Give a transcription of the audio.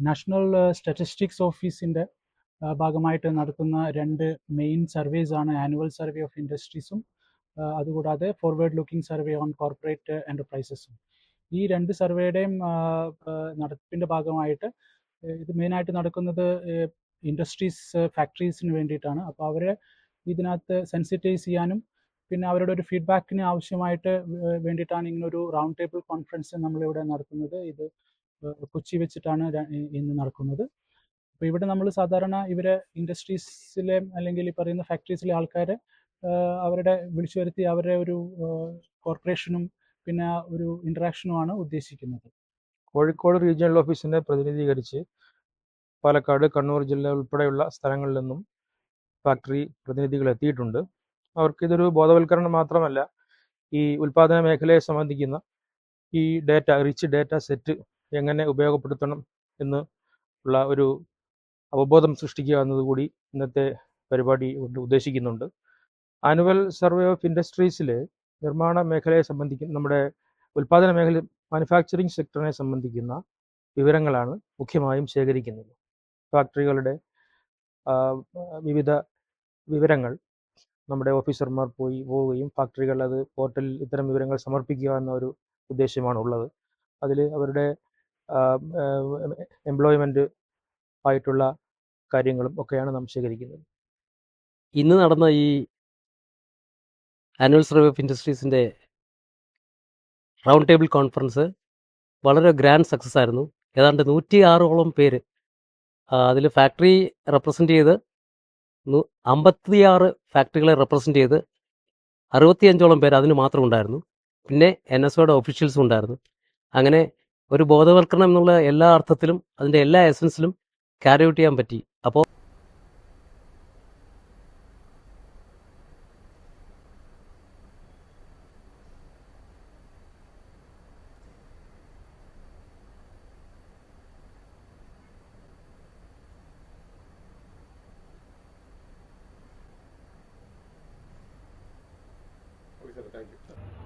National statistics ഓഫീസിൻ്റെ ഭാഗമായിട്ട് നടത്തുന്ന രണ്ട് മെയിൻ സർവേസ് ആണ് ആനുവൽ സർവേ ഓഫ് ഇൻഡസ്ട്രീസും അതുകൂടാതെ forward looking survey on corporate എൻ്റർപ്രൈസസും. ഈ രണ്ട് സർവേയുടെയും നടത്തിപ്പിൻ്റെ ഭാഗമായിട്ട് ഇത് മെയിനായിട്ട് നടക്കുന്നത് ഇൻഡസ്ട്രീസ് ഫാക്ടറീസിന് വേണ്ടിയിട്ടാണ്. അപ്പോൾ അവരെ ഇതിനകത്ത് സെൻസിറ്റൈസ് ചെയ്യാനും പിന്നെ അവരുടെ ഒരു ഫീഡ്ബാക്കിന് ആവശ്യമായിട്ട് വേണ്ടിയിട്ടാണ് ഇങ്ങനൊരു റൗണ്ട് ടേബിൾ കോൺഫറൻസ് നമ്മളിവിടെ നടത്തുന്നത്. ഇത് കൊച്ചി വെച്ചിട്ടാണ് ഇന്ന് നടക്കുന്നത്. അപ്പോൾ ഇവിടെ നമ്മൾ സാധാരണ ഇവരെ ഇൻഡസ്ട്രീസിലെ അല്ലെങ്കിൽ ഈ പറയുന്ന ഫാക്ടറീസിലെ ആൾക്കാരെ അവരുടെ വിളിച്ചു വരുത്തി അവരുടെ ഒരു കോർപ്പറേഷനും പിന്നെ ഒരു ഇൻട്രാക്ഷനുമാണ് ഉദ്ദേശിക്കുന്നത്. കോഴിക്കോട് റീജിയണൽ ഓഫീസിനെ പ്രതിനിധീകരിച്ച് പാലക്കാട്, കണ്ണൂർ ജില്ല ഉൾപ്പെടെയുള്ള സ്ഥലങ്ങളിൽ നിന്നും ഫാക്ടറി പ്രതിനിധികൾ എത്തിയിട്ടുണ്ട്. അവർക്കിതൊരു ബോധവൽക്കരണം മാത്രമല്ല, ഈ ഉൽപ്പാദന മേഖലയെ സംബന്ധിക്കുന്ന ഈ ഡേറ്റ, റിച്ച് ഡേറ്റ സെറ്റ് എങ്ങനെ ഉപയോഗപ്പെടുത്തണം എന്ന് ഉള്ള ഒരു അവബോധം സൃഷ്ടിക്കുക എന്നതുകൂടി ഇന്നത്തെ പരിപാടി കൊണ്ട് ഉദ്ദേശിക്കുന്നുണ്ട്. ആനുവൽ സർവേ ഓഫ് ഇൻഡസ്ട്രീസിലെ നിർമ്മാണ മേഖലയെ സംബന്ധിക്കുന്ന, നമ്മുടെ ഉൽപ്പാദന മേഖല, മാനുഫാക്ചറിങ് സെക്ടറിനെ സംബന്ധിക്കുന്ന വിവരങ്ങളാണ് മുഖ്യമായും ശേഖരിക്കുന്നത്. ഫാക്ടറികളുടെ വിവിധ വിവരങ്ങൾ നമ്മുടെ ഓഫീസർമാർ പോവുകയും ഫാക്ടറികൾ അത് പോർട്ടലിൽ ഇത്തരം വിവരങ്ങൾ സമർപ്പിക്കുക എന്ന ഒരു ഉദ്ദേശ്യമാണ് ഉള്ളത്. അതിൽ അവരുടെ എംപ്ലോയ്മെൻറ്റ് ആയിട്ടുള്ള കാര്യങ്ങളും ഒക്കെയാണ് നാം ശേഖരിക്കുന്നത്. ഇന്ന് നടന്ന ഈ ആനുവൽ സർവേ ഓഫ് ഇൻഡസ്ട്രീസിൻ്റെ റൗണ്ട് ടേബിൾ കോൺഫറൻസ് വളരെ ഗ്രാൻഡ് സക്സസ് ആയിരുന്നു. ഏതാണ്ട് 106ഓളം പേര് അതിൽ ഫാക്ടറി റെപ്രസെൻ്റ് ചെയ്ത് 56 ഫാക്ടറികളെ റെപ്രസെൻ്റ് ചെയ്ത് 65ഓളം പേര് അതിന് മാത്രം ഉണ്ടായിരുന്നു. പിന്നെ NSOയുടെ ഒഫീഷ്യൽസും ഉണ്ടായിരുന്നു. അങ്ങനെ ഒരു ബോധവൽക്കരണം എന്നുള്ള എല്ലാ അർത്ഥത്തിലും അതിൻ്റെ എല്ലാ എസൻസിലും ക്യാരി ഔട്ട് ചെയ്യാൻ പറ്റി. അപ്പോൾ Thank you.